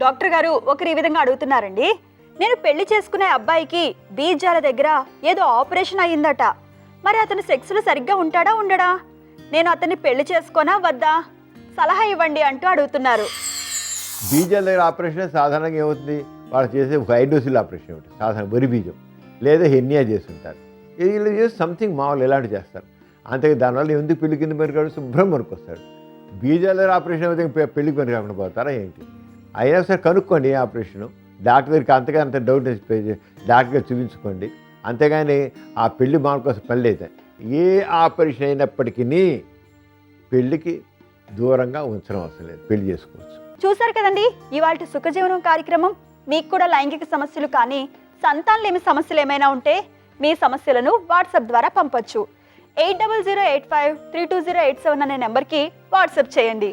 Doctor గారు ఒకరు ఈ విధంగా అడుగుతున్నారండి. నేను పెళ్లి చేసుకునే అబ్బాయికి బీజాల దగ్గర ఏదో ఆపరేషన్ అయ్యిందట. మరి అతను సెక్స్లో సరిగ్గా ఉంటాడా ఉండడా? నేను అతన్ని పెళ్లి చేసుకోనా వద్దా? సలహా ఇవ్వండి అంటూ అడుగుతున్నారు. బీజాల దగ్గర ఆపరేషన్ సాధారణంగా ఏమవుతుంది, వాళ్ళు చేసే హైడ్రోసిల్ ఆపరేషన్ ఉంటుంది, సాధారణ వరి బీజం లేదా హెర్నియా చేస్తుంటారు. వీళ్ళు చేసి సంథింగ్ మామూలు ఎలాంటి చేస్తారు. అంతే దానివల్ల ఎందుకు పెళ్లి కింద పనికాడు శుభ్రం వరకు వస్తాడు. బీజాల దగ్గర ఆపరేషన్ అయితే పెళ్లికి పని కాకుండా పోతారా ఏంటి? అయినా సరే కనుక్కోండి ఏ ఆపరేషను, డాక్టర్ దగ్గరికి అంతగా అంత డౌట్ డాక్టర్ గారు చూపించుకోండి. అంతేగాని ఆ పెళ్లి మాల కోసం పని అయితే ఏ ఆపరేషన్ అయినప్పటికీ పెళ్లికి దూరంగా ఉంచడం అవసరం లేదు, పెళ్లి చేసుకోవచ్చు. చూసారు కదండి ఇవాల్టి సుఖజీవనం కార్యక్రమం. మీకు కూడా లైంగిక సమస్యలు కానీ సంతానలేమి సమస్యలు ఏమైనా ఉంటే మీ సమస్యలను వాట్సాప్ ద్వారా పంపొచ్చు. 8008532087 అనే నెంబర్కి వాట్సాప్ చేయండి.